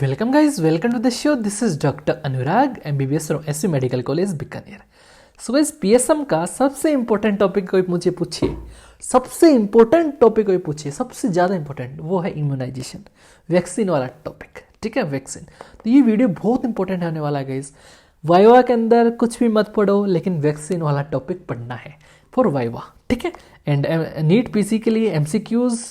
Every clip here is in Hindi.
Welcome guys, welcome to the show. This is doctor Anurag MBBS from SU medical college Bikaner. So guys, PSM का सबसे इंपॉर्टेंट टॉपिक कोई मुझे पूछिए, सबसे इंपॉर्टेंट टॉपिक कोई पूछिए, सबसे ज़्यादा इंपॉर्टेंट वो है इम्यूनाइजेशन, वैक्सीन वाला टॉपिक। ठीक है, वैक्सीन। तो ये वीडियो बहुत इंपॉर्टेंट होने वाला है गाइज। वाइवा के अंदर कुछ भी मत पढ़ो, लेकिन वैक्सीन वाला टॉपिक पढ़ना है फॉर वाइवा। ठीक है, एंड नीट PC के लिए MCQs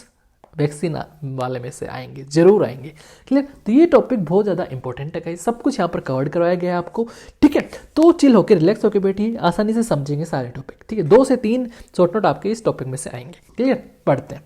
वैक्सीन वाले में से आएंगे, जरूर आएंगे। क्लियर। तो ये टॉपिक बहुत ज़्यादा इंपॉर्टेंट है गाइस, सब कुछ यहाँ पर कवर करवाया गया है आपको। ठीक है, तो चिल होकर रिलैक्स होकर बैठिए, आसानी से समझेंगे सारे टॉपिक। ठीक है, 2 से 3 शॉर्ट नोट आपके इस टॉपिक में से आएंगे। क्लियर, पढ़ते हैं।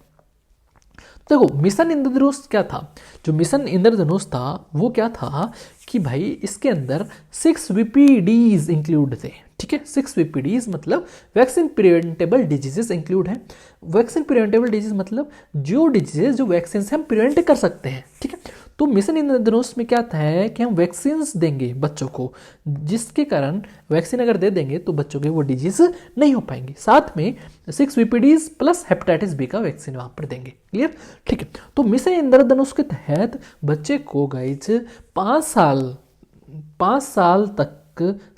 देखो, मिशन इंद्रधनुष क्या था? जो मिशन इंद्रधनुष था वो क्या था कि भाई इसके अंदर 6 VPDs इंक्लूड थे। ठीक है, 6 VPDs मतलब वैक्सीन प्रिवेंटेबल डिजीजेस इंक्लूड है। वैक्सीन प्रिवेंटेबल डिजीज मतलब जो डिजीजेस जो वैक्सीन से हम प्रिवेंट कर सकते हैं। ठीक है, तो मिशन इंद्रधनुष में क्या था कि हम वैक्सीन देंगे बच्चों को, जिसके कारण वैक्सीन अगर दे देंगे तो बच्चों के वो डिजीज नहीं हो पाएंगे। साथ में 6 VPDs प्लस हेपेटाइटिस B का वैक्सीन वहां पर देंगे। क्लियर। ठीक है, तो मिशन इंद्रधनुष के तहत बच्चे को गाइज 5 साल तक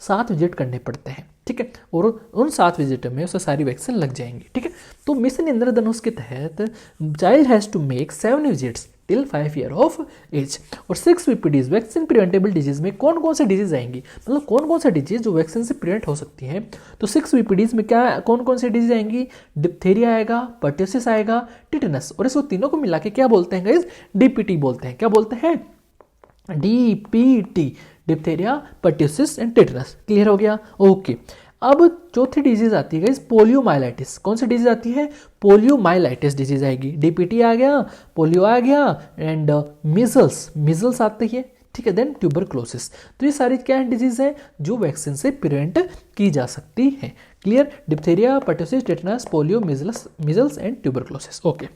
7 विजिट करने पड़ते हैं। ठीक है, और उन 7 विजिट में उसे सारी वैक्सीन लग जाएंगी। ठीक है, तो मिशन इंद्रधनुष के तहत child has to make 7 visits till 5 year of age. और 6 VPDs वैक्सीन प्रिवेंटेबल डिजीज में कौन कौन से डिजीज आएंगी, मतलब कौन कौन से डिजीज जो वैक्सीन से प्रिवेंट हो सकती हैं। तो 6 VPDs में क्या कौन कौन से डिजीज आएंगी? डिप्थेरिया आएगा, पर्ट्यूसिस आएगा, टिटेनस। और इसको तीनों को मिला के क्या बोलते हैं गाइस? DPT बोलते हैं। क्या बोलते हैं? DPT, diphtheria, pertussis and tetanus. Clear हो गया? ओके। अब चौथी डिजीज आती है गाइस, पोलियोमाइलाइटिस। कौन सी डिजीज आती है? पोलियोमाइलाइटिस डिजीज आएगी। DPT आ गया, पोलियो आ गया, एंड मिजल्स आती है। ठीक है, देन ट्यूबरक्लोसिस। तो ये सारी क्या डिजीज है जो वैक्सीन से प्रिवेंट की जा सकती है। Clear. Diphtheria, pertussis, tetanus, polio, measles and tuberculosis. Okay.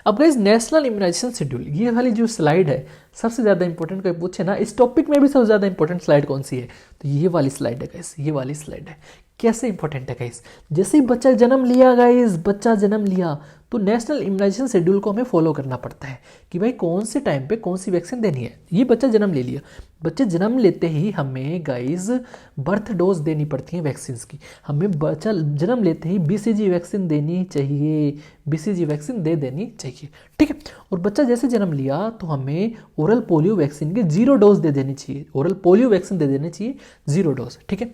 अब गाइस, नेशनल इम्यूनाइजेशन शेड्यूल, ये वाली जो स्लाइड है सबसे ज़्यादा इंपॉर्टेंट कोई पूछे ना, इस टॉपिक में भी सबसे ज़्यादा इंपॉर्टेंट स्लाइड कौन सी है? तो ये वाली स्लाइड है गाइस, ये वाली स्लाइड है। कैसे इंपॉर्टेंट है गाइस? जैसे ही बच्चा जन्म लिया गाइस, बच्चा जन्म लिया तो नेशनल इम्यूनाइजेशन शेड्यूल को हमें फॉलो करना पड़ता है कि भाई कौन से टाइम पे कौन सी वैक्सीन देनी है। ये बच्चा जन्म ले लिया, बच्चे जन्म लेते ही हमें गाइस बर्थ डोज देनी पड़ती है वैक्सीन की। हमें बच्चा जन्म लेते ही BCG वैक्सीन देनी चाहिए, BCG वैक्सीन दे देनी चाहिए। ठीक है, और बच्चा जैसे जन्म लिया तो हमें ओरल पोलियो वैक्सीन के 0 डोज दे देनी चाहिए, ओरल पोलियो वैक्सीन दे देनी चाहिए 0 डोज। ठीक है,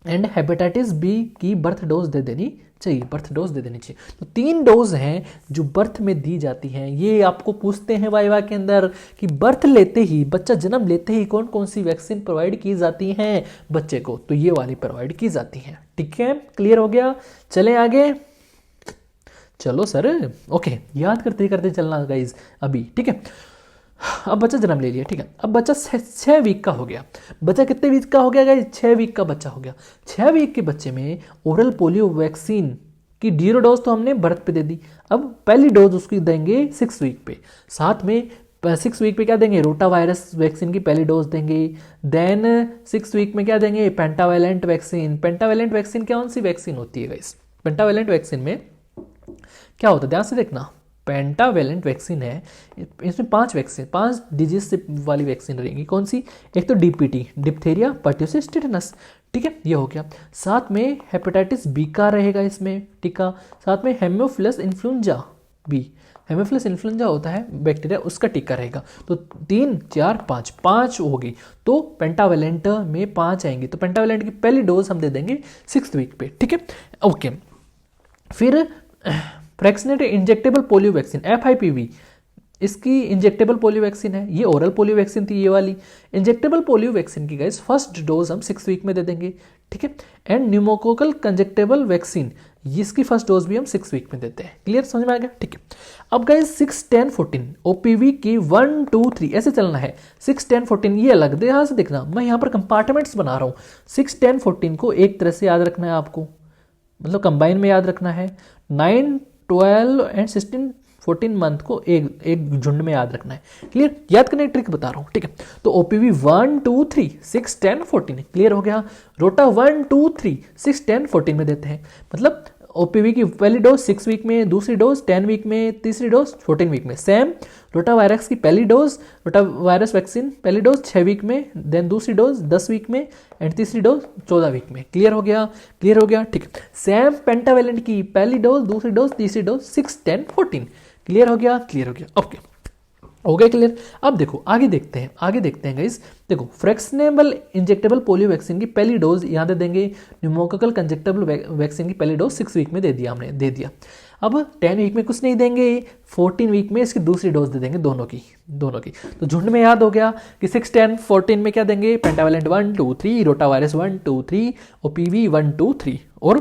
एंड हेपेटाइटिस B की बर्थ डोज दे देनी चाहिए, बर्थ डोज दे देनी चाहिए। तो 3 डोज हैं जो बर्थ में दी जाती हैं। ये आपको पूछते हैं वाइवा के अंदर कि बर्थ लेते ही, बच्चा जन्म लेते ही कौन कौन सी वैक्सीन प्रोवाइड की जाती हैं बच्चे को? तो ये वाली प्रोवाइड की जाती हैं। ठीक है, क्लियर हो गया? चलें आगे। चलो सर, ओके, याद करते करते चलना गाइज अभी। ठीक है, अब बच्चा जन्म ले लिया। ठीक है, अब बच्चा 6 वीक का हो गया। बच्चा कितने वीक का हो गया गाइस? 6 वीक का बच्चा हो गया। 6 वीक के बच्चे में ओरल पोलियो वैक्सीन की 0 डोज तो हमने बर्थ पे दे दी। अब पहली डोज उसकी देंगे 6 वीक पे। साथ में 6 वीक पे क्या देंगे? रोटा वायरस वैक्सीन की पहली डोज देंगे। देन 6 वीक में क्या देंगे? Pentavalent vaccine. पेंटावेलेंट वैक्सीन कौन सी वैक्सीन होती है गाइस? पेंटावेलेंट वैक्सीन में क्या होता है, ध्यान से देखना। पेंटावेलेंट वैक्सीन है, इसमें 5 डिजीज से वाली वैक्सीन रहेगी। कौन सी? एक तो DPT, डिप्थेरिया, पर्ट्यूसिस, टिटेनस। ठीक है, ये हो गया। साथ में हेपेटाइटिस B का रहेगा इसमें टीका। साथ में Haemophilus influenza B, Haemophilus influenza होता है बैक्टीरिया, उसका टीका रहेगा। तो 3, 4, 5 होगी। तो पेंटावेलेंट में 5 आएंगी। तो पेंटावेलेंट की पहली डोज हम दे देंगे 6 वीक पे। ठीक है, ओके। फिर फ्रैक्शनेटेड इंजेक्टेबल पोलियो वैक्सीन, FIPV, इसकी इंजेक्टेबल पोलियो वैक्सीन है। ये ओरल पोलियो वैक्सीन थी, ये वाली इंजेक्टेबल पोलियो वैक्सीन की गाइस फर्स्ट डोज हम 6 वीक में दे देंगे। ठीक है, एंड न्यूमोकोकल कंजेक्टेबल वैक्सीन, इसकी फर्स्ट डोज भी हम 6 वीक में देते हैं। क्लियर, समझ में आ गया? ठीक है, अब गाइस 6, 10, 14 OPV की 1, 2, 3 ऐसे चलना है। 6, 10, 14 ये अलग दे, यहाँ से देखना, मैं यहाँ पर कंपार्टमेंट्स बना रहा हूँ। 6, 10, 14 को एक तरह से याद रखना है आपको, मतलब कंबाइन में याद रखना है। 9, 12 एंड 16, 14 मंथ को एक झुंड में याद रखना है। क्लियर, याद करने की ट्रिक बता रहा हूँ। ठीक है, तो OPV 1, 2, 3, 6, 10, 14 क्लियर हो गया। रोटा 1, 2, 3, 6, 10, 14 में देते हैं। मतलब OPV की पहली डोज 6 वीक में, दूसरी डोज 10 वीक में, तीसरी डोज 14 वीक में। सेम रोटा वायरस की पहली डोज, रोटा वायरस वैक्सीन पहली डोज 6 वीक में, देन दूसरी डोज 10 वीक में एंड तीसरी डोज 14 वीक में। क्लियर हो गया? क्लियर हो गया, ठीक है। सेम पेंटावेलेंट की पहली डोज, दूसरी डोज, तीसरी डोज 6, 10, 14। क्लियर हो गया? क्लियर हो गया, ओके, हो गया क्लियर। अब देखो आगे देखते हैं, आगे देखते हैं गाइस। देखो फ्रेक्शनेबल इंजेक्टेबल पोलियो वैक्सीन की पहली डोज यहाँ दे देंगे, न्यूमोकोकल कंजेक्टेबल वैक्सीन की पहली डोज 6 वीक में दे दिया हमने, दे दिया। अब 10 वीक में कुछ नहीं देंगे, 14 वीक में इसकी दूसरी डोज दे देंगे, दोनों की। तो झुंड में याद हो गया कि 6, 10, 14 में क्या देंगे, पेंटावेलेंट 1, 2, 3, रोटावायरस 1, 2, 3, ओपीवी 1, 2, 3, और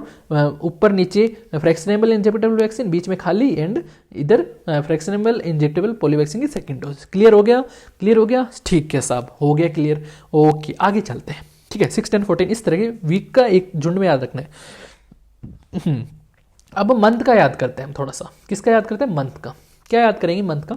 ऊपर नीचे फ्रेक्शनेबल इंजेक्टेबल वैक्सीन, बीच में खाली, एंड इधर फ्रेक्शनेबल इंजेक्टेबल पोलियो वैक्सीन की सेकंड डोज। क्लियर हो गया? क्लियर हो गया, ठीक है साहब, हो गया क्लियर। ओके, आगे चलते हैं, ठीक है। 6, 10, 14 इस तरह के वीक का एक झुंड में याद रखना है। अब मंथ का याद करते हैं हम थोड़ा सा। किसका याद करते हैं? मंथ का। क्या याद करेंगे मंथ का?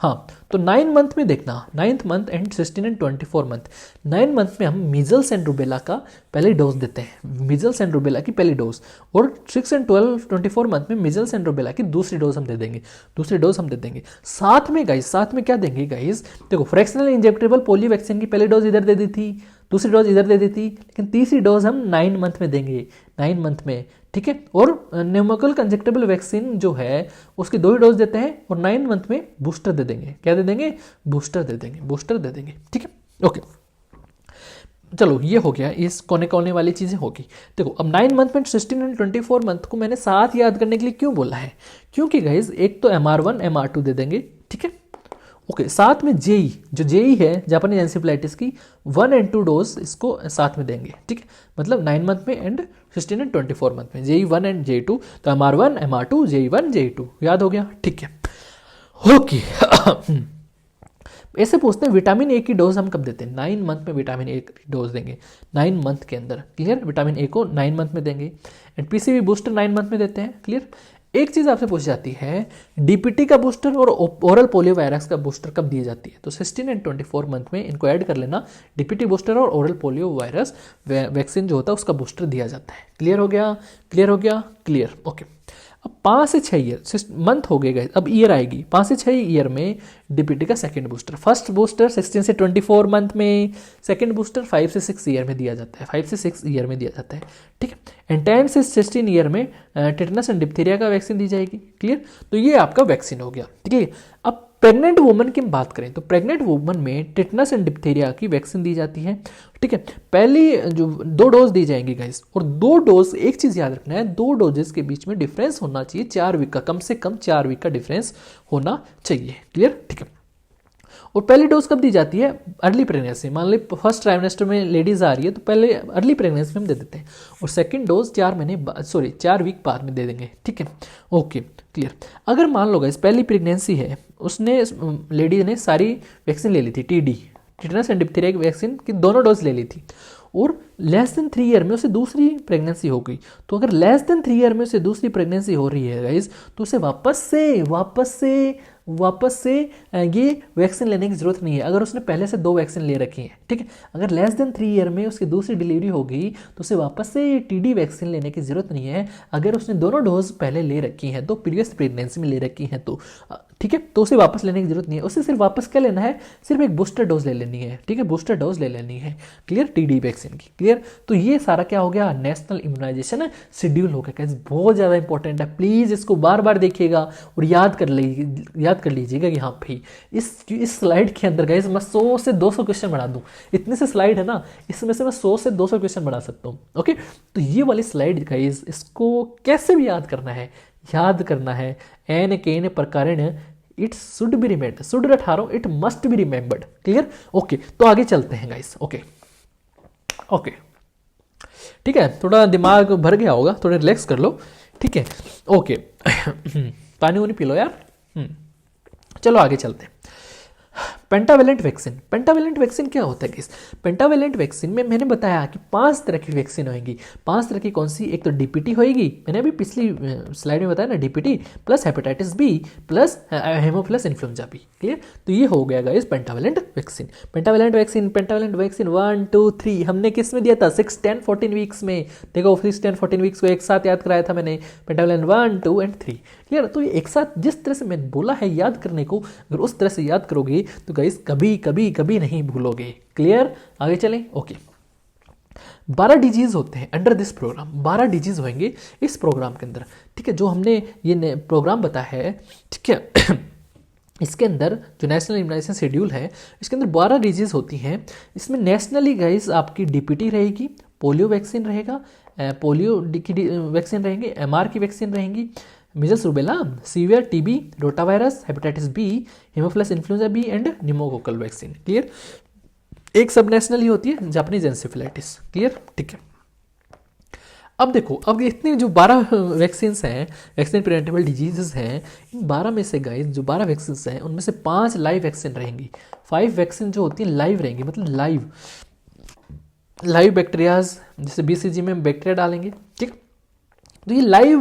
हाँ, तो 9 मंथ में देखना, 9th month and 16 and 24 month. 9 month में हम मीजल्स एंड रूबेला का पहले डोज देते हैं, मीजल्स एंड रूबेला की पहली डोज, और 6 एंड 24 मंथ में मीजल्स एंड रूबेला की दूसरी डोज हम दे देंगे, दूसरी डोज हम दे देंगे। साथ में गाइस, साथ में क्या देंगे गाइस? देखो फ्रैक्शनल इंजेक्टेबल पोलियो वैक्सीन की पहली डोज इधर दे दी थी, दूसरी डोज इधर दे दी थी, लेकिन तीसरी डोज हम 9 मंथ में देंगे, 9 मंथ में, ठीक है। और न्यूमोकोकल कंजेक्टेबल वैक्सीन जो है उसकी 2 ही डोज देते हैं, और 9 मंथ में बूस्टर दे देंगे। क्या दे देंगे? बूस्टर दे देंगे, बूस्टर दे देंगे, ठीक है, ओके। चलो ये हो गया, इस कोने कोने वाली चीज़ें होगी। देखो अब 9 मंथ में 16 एंड 24 मंथ को मैंने साथ याद करने के लिए क्यों बोला है? क्योंकि गाइज एक तो MR1 MR2 दे देंगे, ठीक है, ओके। साथ में जेई, जो जेई है जापानीज एंसेफेलाइटिस की 1 एंड 2 डोज इसको साथ में देंगे, ठीक है। मतलब 9 मंथ में एंड 16 एंड 24 मंथ में जेई 1 एंड जेई 2, तो MR1 MR2 जेई 1 जेई 2, याद हो गया, ठीक है, ओके। ऐसे पूछते हैं विटामिन ए की डोज हम कब देते हैं? 9 मंथ में विटामिन ए की डोज देंगे, 9 मंथ के अंदर, क्लियर। विटामिन ए को 9 मंथ में देंगे, एंड पीसीवी बूस्टर 9 मंथ में देते हैं, क्लियर। एक चीज आपसे पूछी जाती है, डीपीटी का बूस्टर और ओरल पोलियो वायरस का बूस्टर कब दी जाती है? तो 16 एंड 24 मंथ में इनको ऐड कर लेना, डीपीटी बूस्टर और ओरल पोलियो वायरस वैक्सीन जो होता है उसका बूस्टर दिया जाता है। क्लियर हो गया? क्लियर हो गया, क्लियर, ओके। अब 5 से 6 ईयर मंथ हो गए गाइस, अब ईयर आएगी। 5 से 6 ईयर में डीपीटी का सेकंड बूस्टर, फर्स्ट बूस्टर 16 से 24 मंथ में, सेकंड बूस्टर 5 से 6 ईयर में दिया जाता है, 5 से 6 ईयर में दिया जाता है, ठीक है। एंड 10 से 16 ईयर में टेटनस एंड डिप्थीरिया का वैक्सीन दी जाएगी, क्लियर। तो ये आपका वैक्सीन हो गया, ठीक है। अब प्रेग्नेंट वुमन की बात करें तो प्रेग्नेंट वुमन में टेटनस एंड डिप्थीरिया की वैक्सीन दी जाती है, ठीक है। पहली जो 2 डोज दी जाएंगी गाइस, और 2 डोज, एक चीज याद रखना है, 2 डोजेस के बीच में डिफरेंस होना चाहिए 4 वीक का, कम से कम 4 वीक का डिफरेंस होना चाहिए, क्लियर, ठीक है। और पहली डोज कब दी जाती है? अर्ली प्रेगनेंसी, मान ली फर्स्ट ट्राइमेस्टर में लेडीज आ रही है तो पहले अर्ली प्रेगनेंसी में हम दे देते हैं, और सेकंड डोज 4 वीक बाद में दे देंगे, ठीक है, ओके, क्लियर। अगर मान लो गाइस पहली प्रेगनेंसी है, उसने लेडी ने सारी वैक्सीन ले ली थी, टीडी, टिटनस एंड डिप्थीरिया की वैक्सीन की दोनों डोज ले ली थी, और लेस देन 3 ईयर में उसे दूसरी प्रेगनेंसी हो गई, तो अगर लेस देन 3 ईयर में उसे दूसरी प्रेगनेंसी हो रही है गाइस, तो उसे वापस से ये वैक्सीन लेने की जरूरत नहीं है, अगर उसने पहले से 2 वैक्सीन ले रखी है, ठीक है। अगर लेस देन 3 ईयर में उसकी दूसरी डिलीवरी हो गई तो उसे वापस से ये टीडी वैक्सीन लेने की जरूरत नहीं है, अगर उसने दोनों डोज पहले ले रखी हैं, तो प्रीवियस प्रेगनेंसी में ले रखी हैं, तो ठीक है, तो उसे वापस लेने की जरूरत नहीं है, उसे सिर्फ वापस क्या लेना है? सिर्फ एक बूस्टर डोज ले लेनी है, ठीक है, बूस्टर डोज ले लेनी है, क्लियर, टीडी वैक्सीन की, क्लियर। तो ये सारा क्या हो गया? नेशनल इम्यूनाइजेशन शेड्यूल हो गया, बहुत ज़्यादा इंपॉर्टेंट है, प्लीज़ इसको बार बार देखिएगा और याद कर लीजिएगा कि हाँ भाई इस स्लाइड के अंदर गाइस मैं 100 से 200 क्वेश्चन बना दूँ, इतने से स्लाइड है ना, इसमें से मैं 100 से 200 क्वेश्चन बना सकता हूँ, ओके। तो ये वाली स्लाइड गाइस, इसको कैसे भी याद करना है, एन केन प्रकारेण it should be remembered, should रठारो it must be remembered, clear, okay. तो आगे चलते हैं गाइस, ओके, ठीक है, थोड़ा दिमाग भर गया होगा, थोड़ा रिलैक्स कर लो, ठीक है, ओके। पानी वानी पी लो यार, चलो आगे चलते हैं। पेंटावेलेंट वैक्सीन क्या होता है किस? पेंटावेलेंट वैक्सीन में मैंने बताया कि 5 तरह की वैक्सीन होंगी। 5 तरह की कौन सी? एक तो डीपीटी होगी, मैंने अभी पिछली स्लाइड में बताया ना, DPT plus hepatitis B plus haemophilus influenza B, clear. तो ये हो गया guys pentavalent vaccine. Pentavalent vaccine 1, 2, 3 हमने किस में दिया था? 6, 10, 14 वीक्स में। देखो 6, 10, 14 वीक्स को एक साथ याद कराया था मैंने, पेंटावेलेंट 1, 2 एंड 3, क्लियर। तो ये एक साथ जिस तरह से मैंने बोला है याद करने को, अगर उस तरह से याद करोगे तो गाइस कभी कभी कभी नहीं भूलोगे। क्लियर, आगे चलें। ओके, 12 डिजीज होते हैं अंडर दिस प्रोग्राम, 12 डिजीज होंगे इस प्रोग्राम के अंदर, ठीक है। जो हमने ये प्रोग्राम बताया है, ठीक है, इसके अंदर जो नेशनल इम्यूनाइजेशन शेड्यूल है, इसके अंदर 12 डिजीज होती हैं। इसमें नेशनली गाइस आपकी डीपीटी रहेगी, पोलियो वैक्सीन रहेगा, पोलियो की वैक्सीन रहेंगे, एमआर की वैक्सीन रहेंगी, measles rubella, severe TB, rotavirus, hepatitis B, haemophilus influenza B and pneumococcal vaccine. Clear. एक सब नेशनल ही होती है जापानीज एंसेफेलाइटिस। क्लियर, ठीक है। अब देखो, अब इतने जो 12 वैक्सीन हैं, वैक्सीन प्रिवेंटेबल डिजीजेस हैं, इन 12 में से गाइस जो 12 वैक्सीन हैं उनमें से 5 लाइव वैक्सीन रहेंगी। 5 वैक्सीन जो होती है लाइव रहेंगी, मतलब लाइव बैक्टीरियाज, जैसे बीसीजी में बैक्टीरिया डालेंगे, ठीक। तो ये लाइव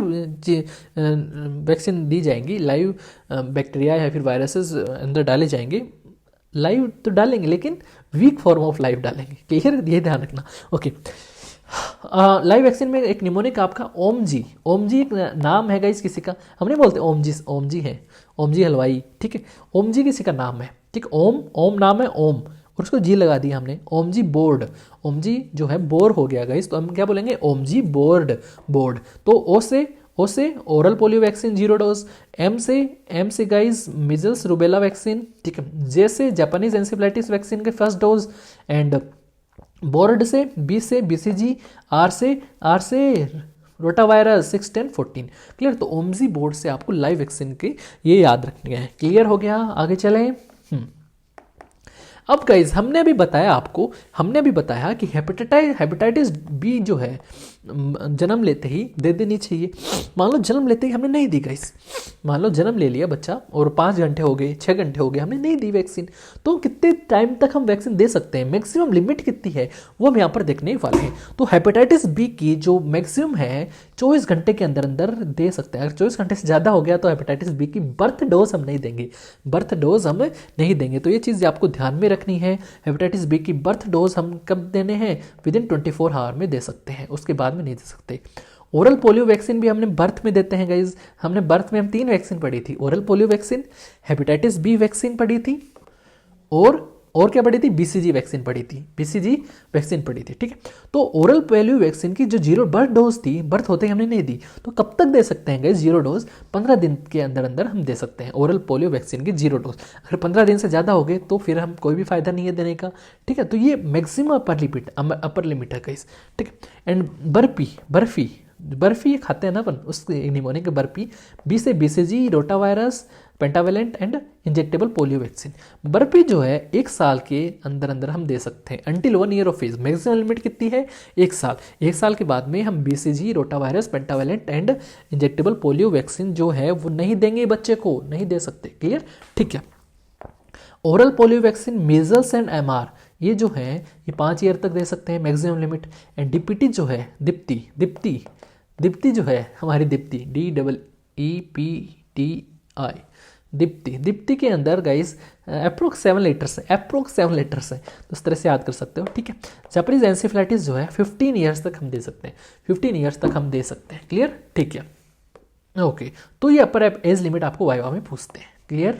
वैक्सीन दी जाएंगी, लाइव बैक्टीरिया या फिर वायरसेस अंदर डाले जाएंगे। लाइव तो डालेंगे लेकिन वीक फॉर्म ऑफ लाइव डालेंगे। क्लियर, ये ध्यान रखना। ओके, लाइव वैक्सीन में एक निमोनिक आपका ओमजी, ओमजी एक नाम है गाइस किसी का, हम नहीं बोलते ओमजी, ओमजी है, ओमजी हलवाई, ठीक है। ओमजी किसी का नाम है, ठीक। ओम नाम है ओम, और उसको जी लगा दिया हमने, ओमजी बोर्ड। ओमजी जो है बोर हो गया गाइस, तो हम क्या बोलेंगे, ओमजी बोर्ड। तो ओ से oral polio vaccine 0 dose, M से गाइस मिजल्स रूबेला वैक्सीन, ठीक है। जे से जापानीज एंसेफेलाइटिस वैक्सीन के फर्स्ट डोज, एंड बोर्ड से बी से बीसीजी, आर से रोटावायरस 6, 10, 14। क्लियर। तो ओमजी बोर्ड से आपको लाइव वैक्सीन के ये याद रखने हैं। क्लियर हो गया, आगे चलें। अब गाइज हमने अभी बताया कि हेपेटाइटिस बी जो है जन्म लेते ही दे देनी चाहिए। मान लो जन्म लेते ही हमने नहीं दी गाइज, मान लो जन्म ले लिया बच्चा और 5 घंटे हो गए, 6 घंटे हो गए, हमने नहीं दी वैक्सीन, तो कितने टाइम तक हम वैक्सीन दे सकते हैं, मैक्सिमम लिमिट कितनी है वो हम यहाँ पर देखने वाले हैं। तो हेपेटाइटिस बी की जो मैक्सिमम है 24 घंटे के अंदर अंदर दे सकते हैं। अगर 24 घंटे से ज़्यादा हो गया तो हेपेटाइटिस बी की बर्थ डोज हम नहीं देंगे। तो ये चीज़ आपको ध्यान में रखनी है। हेपेटाइटिस बी की बर्थ डोज हम कब देने हैं, विदिन 24 आवर में दे सकते हैं, उसके बाद में नहीं दे सकते। ओरल पोलियो वैक्सीन भी हमने बर्थ में देते हैं गाइज। हमने बर्थ में हम 3 वैक्सीन पढ़ी थी, oral polio vaccine, hepatitis B vaccine पढ़ी थी, और क्या पढ़ी थी, बीसीजी वैक्सीन पढ़ी थी, ठीक है। तो ओरल पोलियो वैक्सीन की जो 0 बर्थ डोज थी, बर्थ होते ही हमने नहीं दी, तो कब तक दे सकते हैं गाइस 0 डोज, 15 दिन के अंदर अंदर हम दे सकते हैं ओरल पोलियो वैक्सीन की 0 डोज। अगर 15 दिन से ज़्यादा हो गए तो फिर हम कोई भी फायदा नहीं है देने का, ठीक है। तो ये मैक्सिमम अपर लिमिट है गाइस, ठीक है। एंड बर्फी खाते हैं ना अपन, उस निमोनिक के बर्फी, बी से BCG, rotavirus, pentavalent and injectable polio vaccine. Barfi जो है 1 साल के अंदर अंदर हम दे सकते हैं, until 1 year of age. Maximum limit कितनी है, 1 साल। 1 साल के बाद में हम BCG, rotavirus, pentavalent and injectable polio vaccine जो है वो नहीं देंगे, बच्चे को नहीं दे सकते। क्लियर, ठीक है। Oral polio vaccine, measles and MR, ये जो है ये 5 ईयर तक दे सकते हैं मैक्सिमम लिमिट। एंड डीपीटी जो है, दीप्ति जो है हमारी दीप्ति, DEEPTI, दीप्ति के अंदर गाइस अप्रोक्स 7 लीटर्स है, तो इस तरह से याद कर सकते हो, ठीक है। जापानीज एंसेफेलाइटिस जो है 15 ईयर्स तक हम दे सकते हैं, क्लियर, ठीक है। ओके, तो ये अपर एज लिमिट आपको वाइवा में पूछते हैं। क्लियर,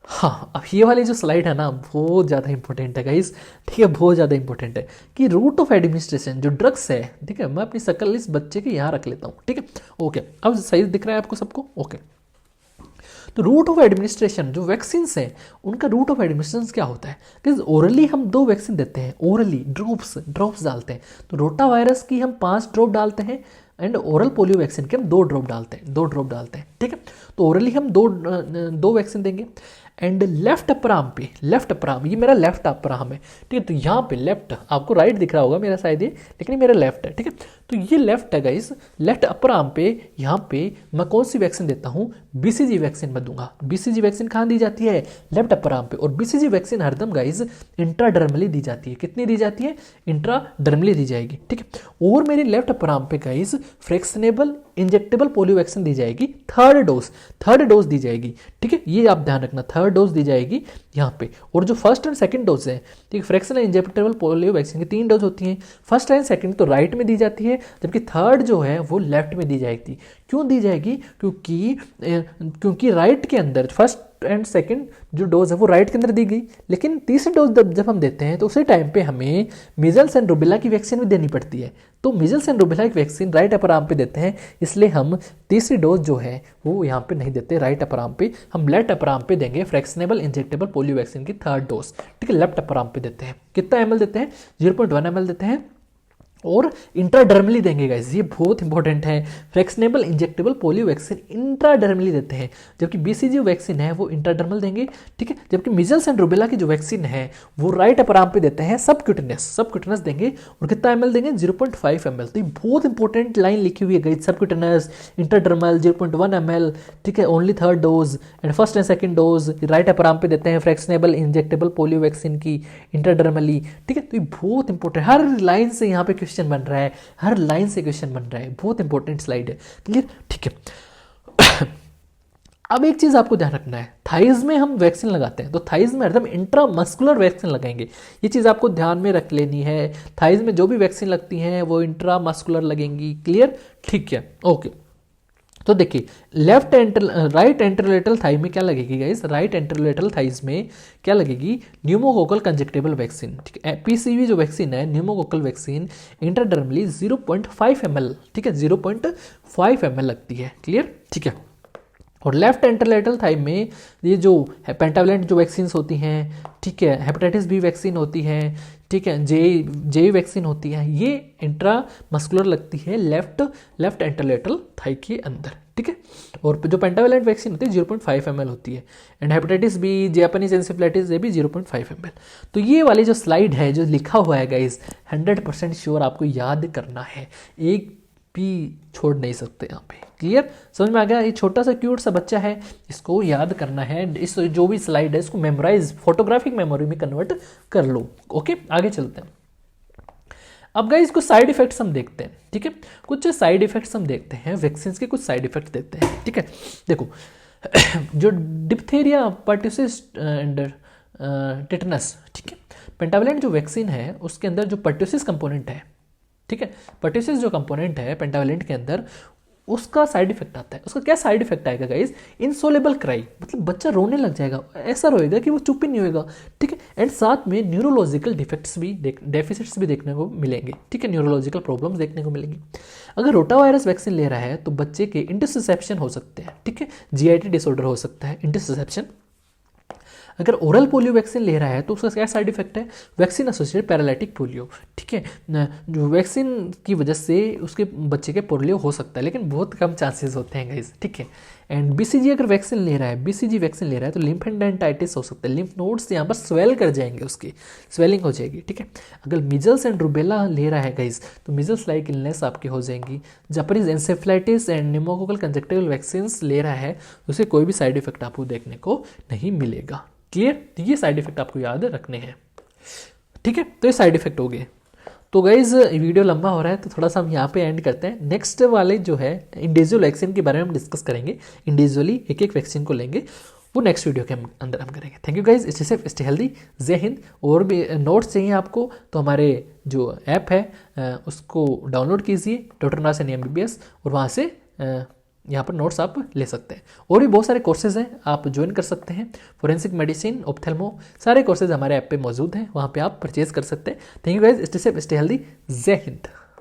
हाँ। अब ये वाली जो स्लाइड है ना बहुत ज़्यादा इंपॉर्टेंट है गाइस, ठीक है, बहुत ज़्यादा इंपॉर्टेंट है कि रूट ऑफ एडमिनिस्ट्रेशन जो ड्रग्स है, ठीक है, मैं अपनी शकल इस बच्चे के यहाँ रख लेता हूँ, ठीक है। ओके, अब सही दिख रहा है आपको सबको, ओके। तो रूट ऑफ एडमिनिस्ट्रेशन जो वैक्सीन हैं उनका रूट ऑफ एडमिनिस्ट्रेशन क्या होता है कि ओरली हम 2 वैक्सीन देते हैं, ओरली ड्रॉप्स डालते हैं। तो रोटा वायरस की हम 5 ड्रॉप डालते हैं एंड ओरल पोलियो वैक्सीन के हम 2 ड्रॉप डालते हैं, ठीक है। तो ओरली हम दो वैक्सीन देंगे। एंड लेफ्ट अपर आर्म, ये मेरा लेफ्ट अपर आर्म है, ठीक है। तो यहाँ पे लेफ्ट, आपको राइट दिख रहा होगा मेरा शायद ये, लेकिन ये मेरा लेफ्ट है, ठीक है। तो ये लेफ्ट है गाइस, लेफ्ट अपर आर्म पे यहाँ पे मैं कौन सी वैक्सीन देता हूँ, बीसीजी वैक्सीन मैं दूंगा। बीसीजी वैक्सीन कहाँ दी जाती है, लेफ्ट अपर आर्म पे। और बीसीजी वैक्सीन हरदम गाइस इंट्राडर्मली दी जाती है। कितनी दी जाती है, इंट्राडर्मली दी जाएगी, ठीक है। और मेरी लेफ्ट अपर आर्म पे guys flexible injectable polio vaccine दी जाएगी, थर्ड डोज दी जाएगी, ठीक है, ये आप ध्यान रखना, थर्ड डोज दी जाएगी यहाँ पे। और जो फर्स्ट एंड सेकंड डोज है, ठीक है, फ्रैक्शनल इंजेक्टेबल पोलियो वैक्सीन की 3 डोज होती हैं, फर्स्ट एंड सेकंड तो राइट में दी जाती है, जबकि थर्ड जो है वो लेफ्ट में दी जाएगी। क्यों दी जाएगी? क्योंकि राइट के अंदर फर्स्ट एंड सेकंड जो डोज है वो राइट के अंदर दी गई, लेकिन तीसरी डोज जब हम देते हैं तो उसी टाइम पे हमें मीजल्स एंड रूबेला की वैक्सीन भी देनी पड़ती है। तो मीजल्स एंड रूबेला की वैक्सीन राइट अपर आर्म पे देते हैं, इसलिए हम तीसरी डोज जो है वो यहाँ पे नहीं देते राइट अपर आर्म पे, हम लेफ्ट अपर आर्म पे देंगे फ्रैक्शनेबल इंजेक्टेबल पोलियो वैक्सीन की थर्ड डोज, ठीक है, लेफ्ट अपर आर्म पे देते हैं। कितना ml देते हैं? 0.1 ml देते हैं, और इंट्राडर्मली देंगे गाइस, ये बहुत इंपॉर्टेंट है। Flexible injectable polio vaccine intradermally देते हैं, जबकि बीसीजी वैक्सीन है वो इंट्राडर्मल देंगे, ठीक है, जबकि मीजल्स एंड रूबेला की जो वैक्सीन है वो राइट अपर आर्म पे देते हैं, सबक्यूटेनस देंगे। और कितना ml देंगे? 0.5 ml। तो ये बहुत इंपॉर्टेंट लाइन लिखी हुई है गाइस, सबक्यूटेनस, इंट्राडर्मल, 0.1 ml, ठीक है, only third dose and first and second dose right upper arm पे देते हैं फ्लेक्सिबल इंजेक्टेबल पोलियो वैक्सीन की इंट्राडर्मली, ठीक है। तो ये बहुत इंपॉर्टेंट, हर लाइन से यहाँ पे क्वेश्चन बन रहा है, हर लाइन से क्वेश्चन बन रहा है, बहुत इंपॉर्टेंट स्लाइड है, क्लियर, ठीक है। अब एक चीज आपको ध्यान रखना है, थाइज में हम वैक्सीन लगाते हैं तो थाइज में एकदम इंट्रामस्कुलर वैक्सीन लगाएंगे, ये चीज आपको ध्यान में रख लेनी है। थाइज में जो भी वैक्सीन लगती हैं वो इंट्रामस्कुलर लगेंगी, क्लियर, ठीक है, ओके। तो देखिए राइट एंट्रोलेटरल थाई में क्या लगेगी गाइस? राइट एंट्रोलेटरल थाइज में क्या लगेगी? न्यूमोकोकल कंजक्टेबल वैक्सीन, ठीक है। पीसीवी जो वैक्सीन है, न्यूमोकोकल वैक्सीन, इंट्राडर्मली 0.5 ml, ठीक है, 0.5 ml लगती है, क्लियर, ठीक है। और लेफ्ट एंट्रोलेटरल थाई में ये जो पेंटावलेंट जो वैक्सीन होती हैं, ठीक है, हेपेटाइटिस बी वैक्सीन होती है, ठीक है, जे वैक्सीन होती है, ये इंट्रामस्कुलर लगती है लेफ्ट एंट्रोलेटरल थाई के अंदर, ठीक है। और जो पेंटावलेंट वैक्सीन होती है 0.5 ml होती है, and hepatitis B, Japanese encephalitis ये भी 0.5 ml। तो ये वाली जो स्लाइड है जो लिखा हुआ है गाइस, 100% श्योर आपको याद करना है, एक भी छोड़ नहीं सकते यहाँ पे, क्लियर, समझ में आ गया? ये छोटा सा क्यूट सा बच्चा है, इसको याद करना है, इस जो भी स्लाइड है इसको मेमोराइज, फोटोग्राफिक मेमोरी में कन्वर्ट कर लो, ओके। आगे चलते हैं। अब गाइस कुछ साइड इफेक्ट्स हम देखते हैं, ठीक है, कुछ साइड इफेक्ट्स हम देखते हैं, वैक्सीन के कुछ साइड इफेक्ट्स देखते हैं, ठीक है। देखो जो डिप्थेरिया, पर्ट्यूसिस एंड टेटनस, ठीक है, पेंटावलेंट जो वैक्सीन है उसके अंदर जो पर्ट्यूसिस कंपोनेंट है, ठीक है, पर्ट्यूसिस जो कंपोनेंट है पेंटावलेंट के अंदर, उसका साइड इफेक्ट आता है। उसका क्या साइड इफेक्ट आएगा गाइस? इनसोलेबल क्राई, मतलब बच्चा रोने लग जाएगा, ऐसा रोएगा कि वो चुप ही नहीं होएगा, ठीक है। एंड साथ में न्यूरोलॉजिकल डिफेक्ट्स भी, डेफिसिट्स भी देखने को मिलेंगे, ठीक है, न्यूरोलॉजिकल प्रॉब्लम्स देखने को मिलेंगी। अगर रोटावायरस वैक्सीन ले रहा है तो बच्चे के इंटरसेप्शन हो सकते हैं, ठीक है, जीआईटी डिसऑर्डर हो सकता है, इंटरसेप्शन। अगर ओरल पोलियो वैक्सीन ले रहा है तो उसका क्या साइड इफेक्ट है? वैक्सीन एसोसिएटेड पैरालिटिक पोलियो, ठीक है, जो वैक्सीन की वजह से उसके बच्चे के पोलियो हो सकता है, लेकिन बहुत कम चांसेस होते हैं गाइस, ठीक है। एंड बीसीजी अगर वैक्सीन ले रहा है, बीसीजी वैक्सीन ले रहा है तो लिम्फेडेंटाइटिस हो सकता है, लिम्फ नोड्स यहाँ पर स्वेल कर जाएंगे, उसकी स्वेलिंग हो जाएगी, ठीक है। अगर मिजल्स एंड रूबेला ले रहा है गाइस तो मिजल्स लाइक इलनेस आपकी हो जाएंगी। Japanese encephalitis and pneumococcal conjunctival vaccine ले रहा है तो उसे कोई भी साइड इफेक्ट आपको देखने को नहीं मिलेगा, क्लियर। तो ये साइड इफेक्ट आपको याद रखने हैं, ठीक है। तो ये साइड इफेक्ट हो गए। तो गाइज वीडियो लंबा हो रहा है तो थोड़ा सा हम यहाँ पे एंड करते हैं। नेक्स्ट वाले जो है इंडिविजुअल वैक्सीन के बारे में हम डिस्कस करेंगे, इंडिविजुअली एक एक वैक्सीन को लेंगे, वो नेक्स्ट वीडियो के अंदर हम करेंगे। Thank you guys, stay safe, stay healthy, जय हिंद। और भी नोट्स चाहिए आपको तो हमारे जो ऐप है उसको डाउनलोड कीजिए, डॉक्टर नासिर MBBS, और वहाँ से यहाँ पर नोट्स आप ले सकते हैं। और भी बहुत सारे कोर्सेज हैं, आप ज्वाइन कर सकते हैं, फोरेंसिक मेडिसिन, ऑप्थेल्मो, सारे कोर्सेज हमारे ऐप पे मौजूद हैं, वहाँ पे आप परचेज कर सकते हैं। Thank you guys, stay safe, stay healthy, जय हिंद।